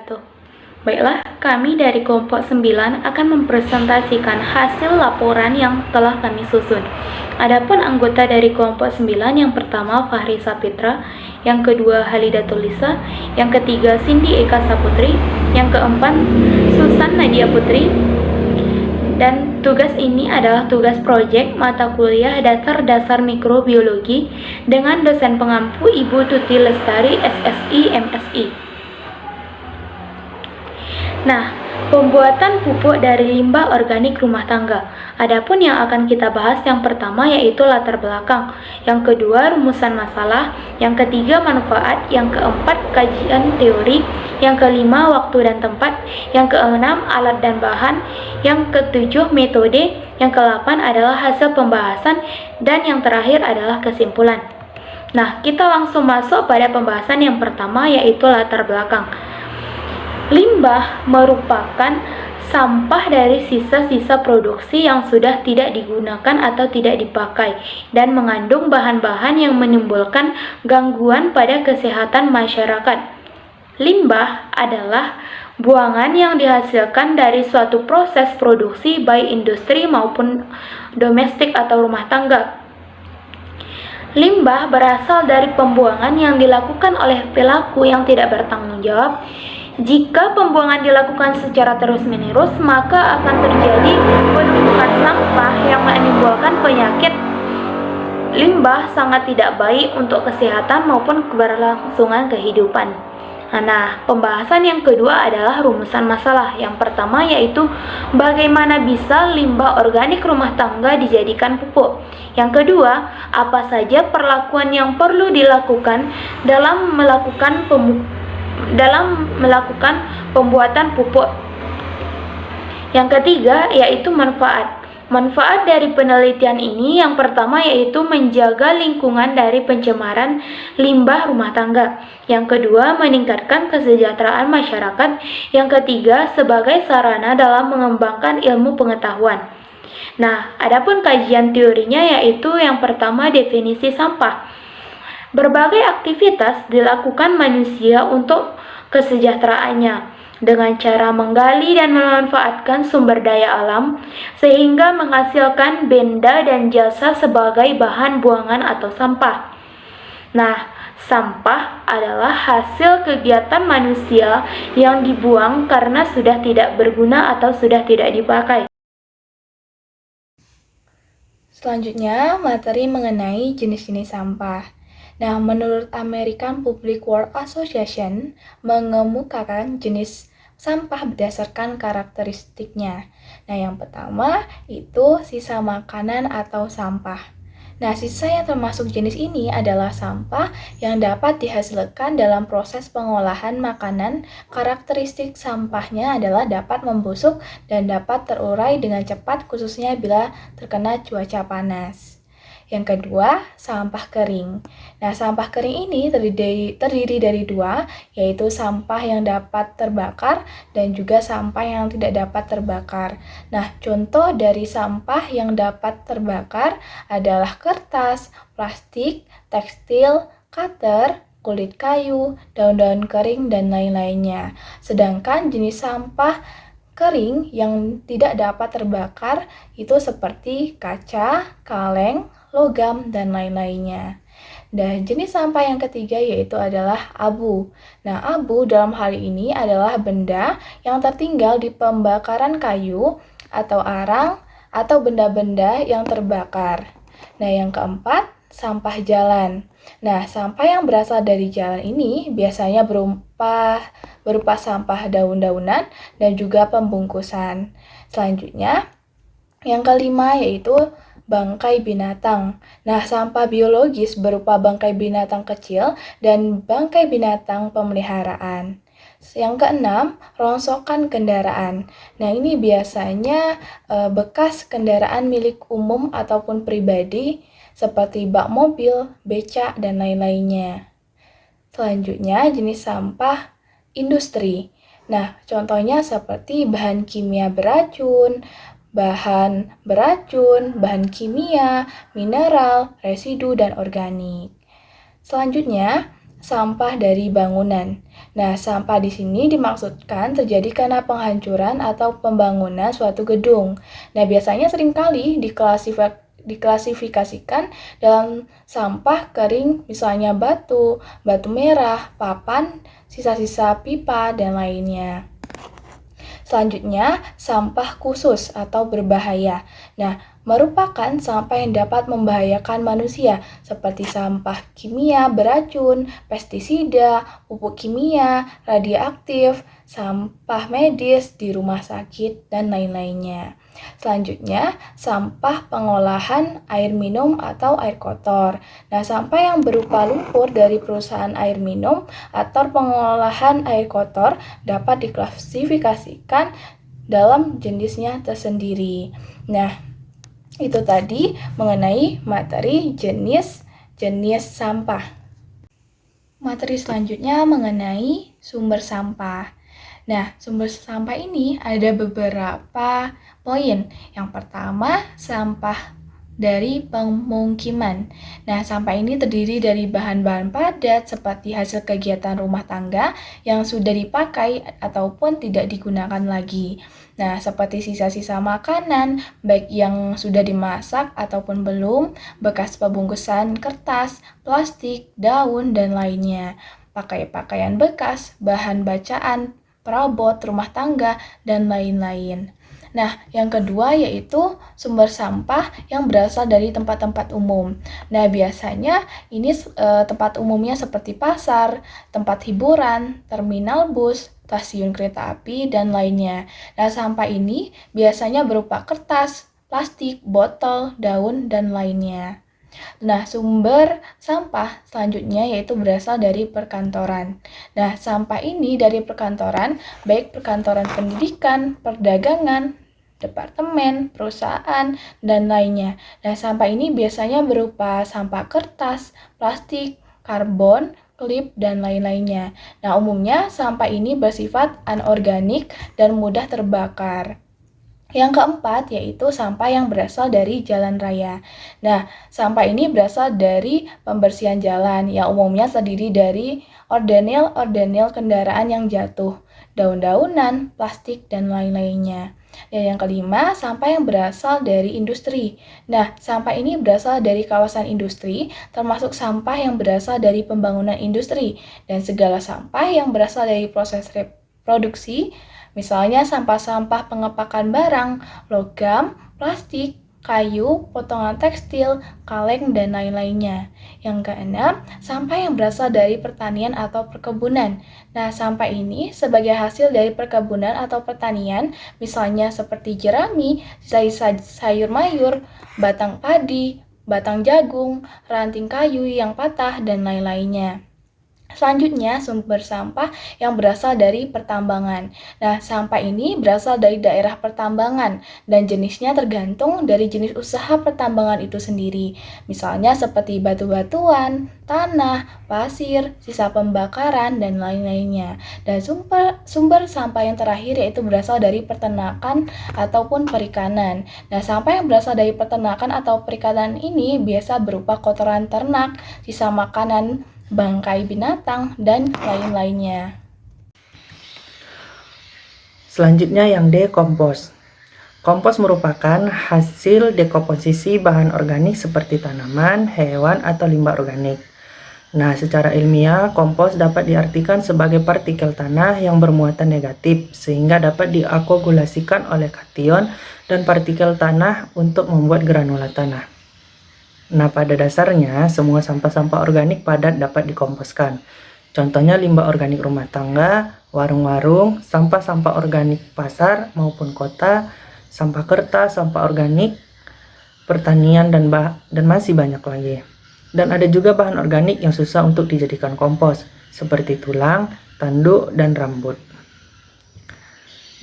wabarakatuh. Baiklah, kami dari kelompok 9 akan mempresentasikan hasil laporan yang telah kami susun. Adapun anggota dari kelompok 9 yang pertama Fahri Sapitra, yang kedua Halida Tulisa, yang ketiga Cindy Eka Saputri, yang keempat Susan Nadia Putri. Dan tugas ini adalah tugas proyek mata kuliah dasar mikrobiologi dengan dosen pengampu Ibu Tuti Lestari, SSI, MSI. Nah, pembuatan pupuk dari limbah organik rumah tangga. Adapun yang akan kita bahas yang pertama yaitu latar belakang, yang kedua rumusan masalah, yang ketiga manfaat, yang keempat kajian teori, yang kelima waktu dan tempat, yang keenam alat dan bahan, yang ketujuh metode, yang kedelapan adalah hasil pembahasan, dan yang terakhir adalah kesimpulan. Nah, kita langsung masuk pada pembahasan yang pertama yaitu latar belakang. Limbah merupakan sampah dari sisa-sisa produksi yang sudah tidak digunakan atau tidak dipakai dan mengandung bahan-bahan yang menimbulkan gangguan pada kesehatan masyarakat. Limbah adalah buangan yang dihasilkan dari suatu proses produksi baik industri maupun domestik atau rumah tangga. Limbah berasal dari pembuangan yang dilakukan oleh pelaku yang tidak bertanggung jawab. Jika pembuangan dilakukan secara terus-menerus, maka akan terjadi penumpukan sampah yang menimbulkan penyakit. Limbah sangat tidak baik untuk kesehatan maupun keberlangsungan kehidupan. Nah, pembahasan yang kedua adalah rumusan masalah. Yang pertama yaitu bagaimana bisa limbah organik rumah tangga dijadikan pupuk. Yang kedua, apa saja perlakuan yang perlu dilakukan dalam melakukan pembuatan pupuk. Yang ketiga yaitu manfaat. Manfaat dari penelitian ini yang pertama yaitu menjaga lingkungan dari pencemaran limbah rumah tangga. Yang kedua, meningkatkan kesejahteraan masyarakat. Yang ketiga, sebagai sarana dalam mengembangkan ilmu pengetahuan. Nah, adapun kajian teorinya yaitu yang pertama definisi sampah. Berbagai aktivitas dilakukan manusia untuk kesejahteraannya dengan cara menggali dan memanfaatkan sumber daya alam sehingga menghasilkan benda dan jasa sebagai bahan buangan atau sampah. Nah, sampah adalah hasil kegiatan manusia yang dibuang karena sudah tidak berguna atau sudah tidak dipakai. Selanjutnya, materi mengenai jenis-jenis sampah. Nah, menurut American Public Works Association mengemukakan jenis sampah berdasarkan karakteristiknya. Nah, yang pertama itu sisa makanan atau sampah. Nah, sisa yang termasuk jenis ini adalah sampah yang dapat dihasilkan dalam proses pengolahan makanan. Karakteristik sampahnya adalah dapat membusuk dan dapat terurai dengan cepat khususnya bila terkena cuaca panas. Yang kedua, sampah kering. Nah, sampah kering ini terdiri dari dua, yaitu sampah yang dapat terbakar dan juga sampah yang tidak dapat terbakar. Nah, contoh dari sampah yang dapat terbakar adalah kertas, plastik, tekstil, cutter, kulit kayu, daun-daun kering, dan lain-lainnya. Sedangkan jenis sampah kering yang tidak dapat terbakar itu seperti kaca, kaleng, logam, dan lain-lainnya. Dan jenis sampah yang ketiga yaitu adalah abu. Nah, abu dalam hal ini adalah benda yang tertinggal di pembakaran kayu atau arang atau benda-benda yang terbakar. Nah, yang keempat, sampah jalan. Nah, sampah yang berasal dari jalan ini biasanya berupa sampah daun-daunan dan juga pembungkusan. Selanjutnya, yang kelima yaitu bangkai binatang. Nah, sampah biologis berupa bangkai binatang kecil dan bangkai binatang pemeliharaan. Yang keenam, rongsokan kendaraan. Nah, ini biasanya bekas kendaraan milik umum ataupun pribadi seperti bak mobil, becak, dan lain-lainnya. Selanjutnya, jenis sampah industri. Nah, contohnya seperti bahan kimia beracun, bahan kimia, mineral, residu, dan organik. Selanjutnya, sampah dari bangunan. Nah, sampah di sini dimaksudkan terjadi karena penghancuran atau pembangunan suatu gedung. Nah, biasanya seringkali diklasifikasikan dalam sampah kering, misalnya batu, batu merah, papan, sisa-sisa pipa, dan lainnya. Selanjutnya, sampah khusus atau berbahaya. Nah, merupakan sampah yang dapat membahayakan manusia, seperti sampah kimia beracun, pestisida, pupuk kimia, radioaktif, sampah medis di rumah sakit, dan lain-lainnya. Selanjutnya, sampah pengolahan air minum atau air kotor. Nah, sampah yang berupa lumpur dari perusahaan air minum atau pengolahan air kotor dapat diklasifikasikan dalam jenisnya tersendiri. Nah, itu tadi mengenai materi jenis sampah. Materi selanjutnya mengenai sumber sampah. Nah, sumber sampah ini ada beberapa poin. Yang pertama, sampah dari pemukiman. Nah, sampah ini terdiri dari bahan-bahan padat seperti hasil kegiatan rumah tangga yang sudah dipakai ataupun tidak digunakan lagi. Nah, seperti sisa-sisa makanan, baik yang sudah dimasak ataupun belum, bekas pembungkusan kertas, plastik, daun, dan lainnya. Pakaian bekas, bahan bacaan, perabot rumah tangga, dan lain-lain. Nah, yang kedua yaitu sumber sampah yang berasal dari tempat-tempat umum. Nah, biasanya ini tempat umumnya seperti pasar, tempat hiburan, terminal bus, stasiun kereta api, dan lainnya. Nah, sampah ini biasanya berupa kertas, plastik, botol, daun, dan lainnya. Nah, sumber sampah selanjutnya yaitu berasal dari perkantoran. Nah, sampah ini dari perkantoran, baik perkantoran pendidikan, perdagangan, departemen, perusahaan, dan lainnya. Nah, sampah ini biasanya berupa sampah kertas, plastik, karbon, klip, dan lain-lainnya. Nah, umumnya sampah ini bersifat anorganik dan mudah terbakar. Yang keempat yaitu sampah yang berasal dari jalan raya. Nah, sampah ini berasal dari pembersihan jalan yang umumnya terdiri dari ordenil-ordenil kendaraan yang jatuh, daun-daunan, plastik, dan lain-lainnya. Dan yang kelima, sampah yang berasal dari industri. Nah, sampah ini berasal dari kawasan industri, termasuk sampah yang berasal dari pembangunan industri, dan segala sampah yang berasal dari proses reproduksi. Misalnya sampah-sampah pengepakan barang, logam, plastik, kayu, potongan tekstil, kaleng, dan lain-lainnya. Yang keenam, sampah yang berasal dari pertanian atau perkebunan. Nah, sampah ini sebagai hasil dari perkebunan atau pertanian, misalnya seperti jerami, sayur mayur, batang padi, batang jagung, ranting kayu yang patah, dan lain-lainnya. Selanjutnya, sumber sampah yang berasal dari pertambangan. Nah, sampah ini berasal dari daerah pertambangan dan jenisnya tergantung dari jenis usaha pertambangan itu sendiri. Misalnya seperti batu-batuan, tanah, pasir, sisa pembakaran, dan lain-lainnya. Dan sumber sampah yang terakhir yaitu berasal dari peternakan ataupun perikanan. Nah, sampah yang berasal dari peternakan atau perikanan ini biasa berupa kotoran ternak, sisa makanan, bangkai binatang, dan lain-lainnya. Selanjutnya yang D, kompos. Kompos merupakan hasil dekomposisi bahan organik seperti tanaman, hewan, atau limbah organik. Nah, secara ilmiah, kompos dapat diartikan sebagai partikel tanah yang bermuatan negatif, sehingga dapat diakumulasikan oleh kation dan partikel tanah untuk membuat granula tanah. Nah, pada dasarnya, semua sampah-sampah organik padat dapat dikomposkan. Contohnya limbah organik rumah tangga, warung-warung, sampah-sampah organik pasar maupun kota, sampah kertas, sampah organik, pertanian, dan masih banyak lagi. Dan ada juga bahan organik yang susah untuk dijadikan kompos, seperti tulang, tanduk, dan rambut.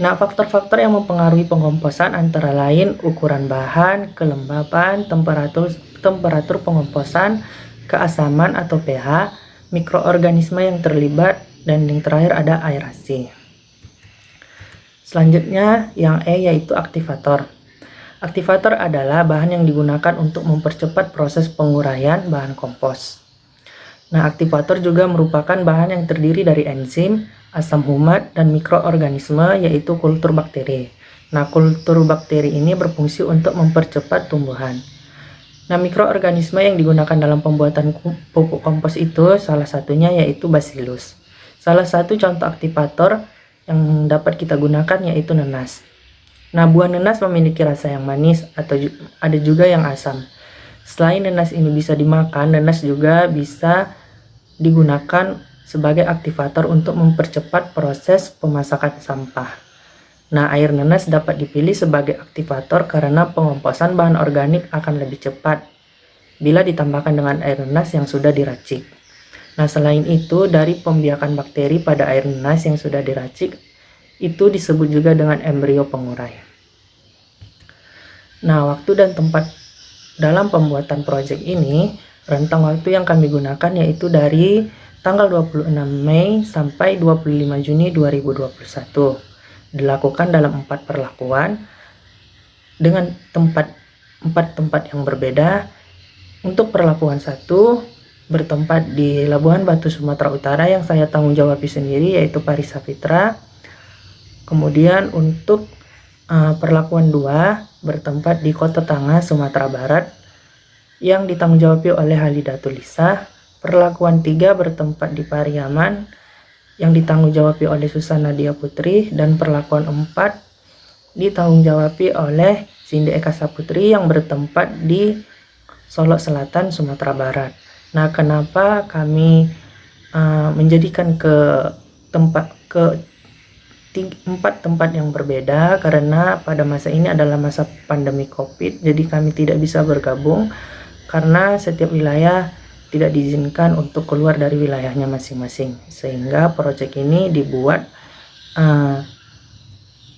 Nah, faktor-faktor yang mempengaruhi pengkomposan antara lain ukuran bahan, kelembapan, temperatur pengkomposan, keasaman atau pH, mikroorganisme yang terlibat, dan yang terakhir ada aerasi. Selanjutnya yang E yaitu aktivator. Aktivator adalah bahan yang digunakan untuk mempercepat proses penguraian bahan kompos. Nah, aktivator juga merupakan bahan yang terdiri dari enzim, asam humat, dan mikroorganisme, yaitu kultur bakteri. Nah, kultur bakteri ini berfungsi untuk mempercepat tumbuhan. Nah, mikroorganisme yang digunakan dalam pembuatan pupuk kompos itu salah satunya yaitu Bacillus. Salah satu contoh aktivator yang dapat kita gunakan yaitu nenas. Nah, buah nenas memiliki rasa yang manis atau ada juga yang asam. Selain nenas ini bisa dimakan, nenas juga bisa digunakan sebagai aktivator untuk mempercepat proses pemasakan sampah. Nah, air nenas dapat dipilih sebagai aktivator karena pengomposan bahan organik akan lebih cepat bila ditambahkan dengan air nenas yang sudah diracik. Nah, selain itu, dari pembiakan bakteri pada air nenas yang sudah diracik, itu disebut juga dengan embrio pengurai. Nah, waktu dan tempat dalam pembuatan proyek ini, rentang waktu yang kami gunakan yaitu dari tanggal 26 Mei sampai 25 Juni 2021. Dilakukan dalam 4 perlakuan dengan 4 tempat yang berbeda. Untuk perlakuan 1 bertempat di Labuhan Batu, Sumatera Utara yang saya tanggung jawabi sendiri yaitu Parisa Fitra. Kemudian untuk perlakuan 2 bertempat di Kota Tangah, Sumatera Barat yang ditanggung jawabi oleh Halida Tulisa. Perlakuan 3 bertempat di Pariaman yang ditanggung jawabi oleh Susana Dia Putri, dan perlakuan 4 ditanggung jawabi oleh Cindy Eka Saputri yang bertempat di Solok Selatan, Sumatera Barat. Nah, kenapa kami menjadikan empat tempat yang berbeda? Karena pada masa ini adalah masa pandemi COVID, jadi kami tidak bisa bergabung karena setiap wilayah tidak diizinkan untuk keluar dari wilayahnya masing-masing, sehingga proyek ini dibuat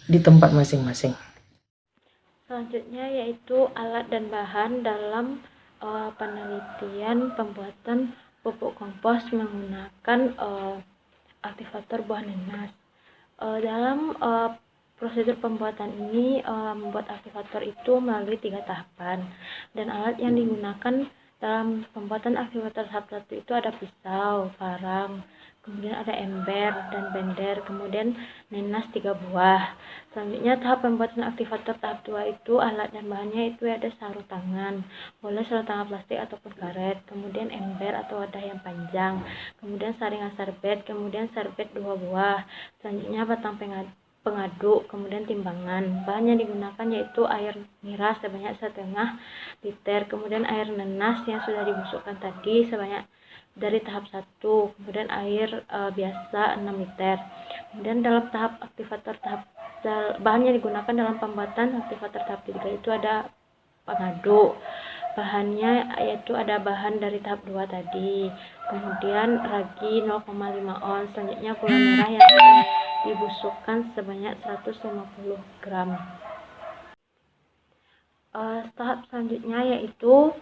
di tempat masing-masing. Selanjutnya yaitu alat dan bahan dalam penelitian pembuatan pupuk kompos menggunakan aktivator buah nenas. Dalam prosedur pembuatan ini membuat aktivator itu melalui 3 tahapan, dan alat yang digunakan dalam pembuatan aktivator tahap 1 itu ada pisau, parang, kemudian ada ember dan blender, kemudian nenas 3 buah. Selanjutnya tahap pembuatan aktivator tahap 2 itu alat dan bahannya itu ada sarung tangan, boleh sarung tangan plastik ataupun karet, kemudian ember atau wadah yang panjang, kemudian saringan serbet, kemudian serbet 2 buah, selanjutnya batang pengaduk, kemudian timbangan. Bahan yang digunakan yaitu air nira sebanyak 1,5 liter, kemudian air nenas yang sudah dibusukkan tadi sebanyak dari tahap 1, kemudian air biasa 6 liter. Kemudian dalam tahap aktivator bahan yang digunakan dalam pembuatan aktivator tahap 3 itu ada pengaduk. Bahannya yaitu ada bahan dari tahap 2 tadi, kemudian ragi 0,5 ons, selanjutnya gula merah yang sudah dibusukkan sebanyak 150 gram. Tahap selanjutnya yaitu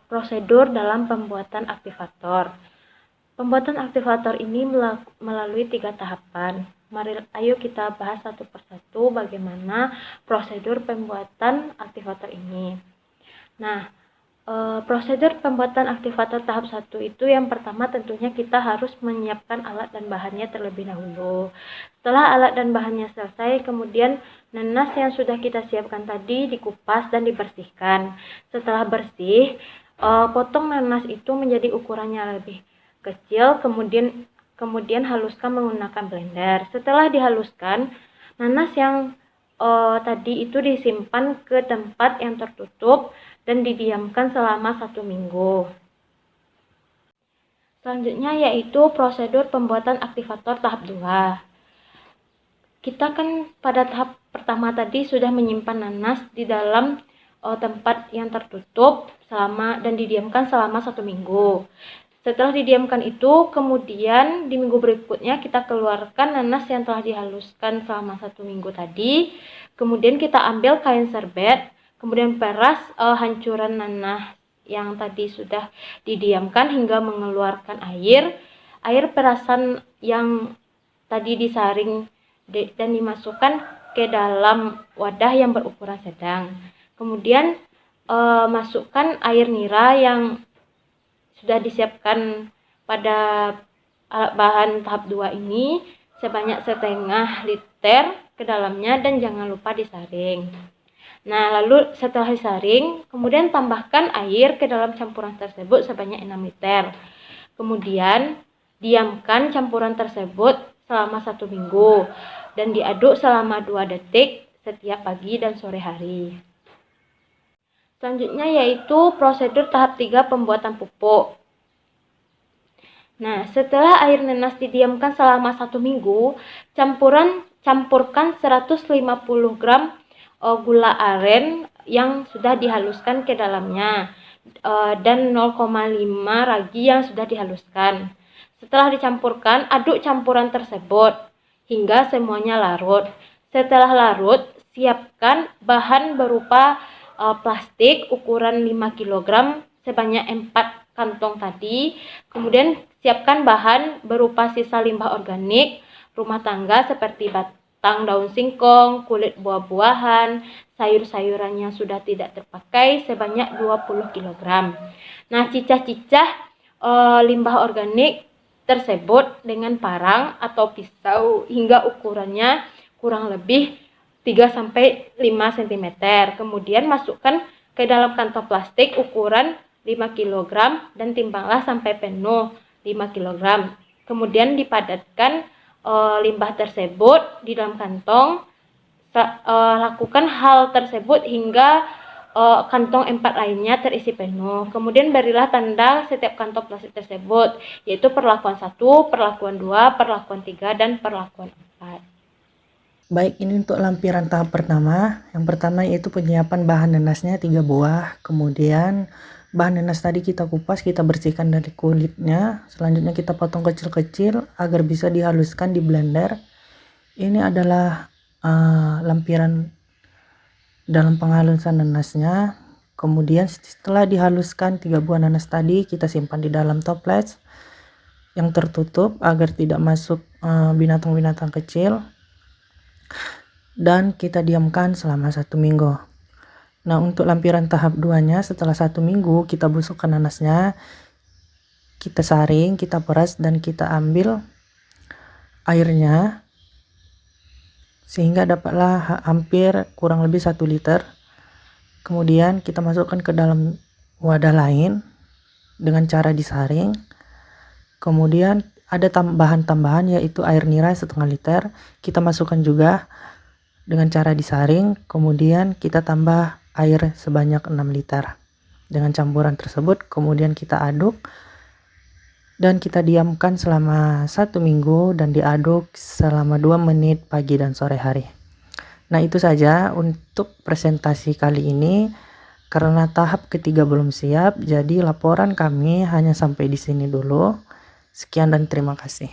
prosedur dalam pembuatan aktivator. Pembuatan aktivator ini melalui 3 tahapan. Mari ayo kita bahas satu persatu bagaimana prosedur pembuatan aktivator ini. Nah, prosedur pembuatan aktivator tahap 1 itu yang pertama tentunya kita harus menyiapkan alat dan bahannya terlebih dahulu. Setelah alat dan bahannya selesai, kemudian nenas yang sudah kita siapkan tadi dikupas dan dibersihkan. Setelah bersih, potong nanas itu menjadi ukurannya lebih kecil, kemudian haluskan menggunakan blender. Setelah dihaluskan, nanas yang tadi itu disimpan ke tempat yang tertutup dan didiamkan selama 1 minggu. Selanjutnya yaitu prosedur pembuatan aktivator tahap 2. Kita kan pada tahap pertama tadi sudah menyimpan nanas di dalam tempat yang tertutup dan didiamkan selama 1 minggu. Setelah didiamkan itu, kemudian di minggu berikutnya kita keluarkan nanas yang telah dihaluskan selama 1 minggu tadi. Kemudian kita ambil kain serbet, kemudian peras hancuran nanas yang tadi sudah didiamkan hingga mengeluarkan air perasan yang tadi disaring dan dimasukkan ke dalam wadah yang berukuran sedang. Kemudian masukkan air nira yang sudah disiapkan pada alat bahan tahap 2 ini sebanyak setengah liter ke dalamnya dan jangan lupa disaring. Nah, lalu setelah disaring, kemudian tambahkan air ke dalam campuran tersebut sebanyak 6 liter. Kemudian diamkan campuran tersebut selama 1 minggu dan diaduk selama 2 detik setiap pagi dan sore hari. Selanjutnya yaitu prosedur tahap 3 pembuatan pupuk. Nah, setelah air nanas didiamkan selama 1 minggu, campurkan 150 gram gula aren yang sudah dihaluskan ke dalamnya dan 0,5 ragi yang sudah dihaluskan. Setelah dicampurkan, aduk campuran tersebut hingga semuanya larut. Setelah larut, siapkan bahan berupa plastik ukuran 5 kg sebanyak 4 kantong tadi. Kemudian siapkan bahan berupa sisa limbah organik rumah tangga seperti batang daun singkong, kulit buah-buahan, sayur-sayuran yang sudah tidak terpakai sebanyak 20 kg. Nah, cicah-cicah limbah organik tersebut dengan parang atau pisau hingga ukurannya kurang lebih 3-5 cm. Kemudian masukkan ke dalam kantong plastik ukuran 5 kg dan timbanglah sampai penuh 5 kg. Kemudian dipadatkan limbah tersebut di dalam kantong. Lakukan hal tersebut hingga kantong 4 lainnya terisi penuh. Kemudian berilah tanda setiap kantong plastik tersebut, yaitu perlakuan 1, perlakuan 2, perlakuan 3, dan perlakuan 4. Baik, ini untuk lampiran tahap pertama. Yang pertama yaitu penyiapan bahan nanasnya 3 buah. Kemudian bahan nanas tadi kita kupas, kita bersihkan dari kulitnya. Selanjutnya kita potong kecil-kecil agar bisa dihaluskan di blender. Ini adalah lampiran dalam penghalusan nanasnya. Kemudian setelah dihaluskan 3 buah nanas tadi, kita simpan di dalam toples yang tertutup agar tidak masuk binatang-binatang kecil, dan kita diamkan selama 1 minggu. Nah, untuk lampiran tahap 2-nya, setelah 1 minggu kita busukkan nanasnya, kita saring, kita peras, dan kita ambil airnya sehingga dapatlah hampir kurang lebih 1 liter. Kemudian kita masukkan ke dalam wadah lain dengan cara disaring. Kemudian ada bahan tambahan yaitu air nira setengah liter, kita masukkan juga dengan cara disaring. Kemudian kita tambah air sebanyak 6 liter dengan campuran tersebut. Kemudian kita aduk dan kita diamkan selama 1 minggu dan diaduk selama 2 menit pagi dan sore hari. Nah, itu saja untuk presentasi kali ini. Karena tahap ketiga belum siap, jadi laporan kami hanya sampai di sini dulu. Sekian dan terima kasih.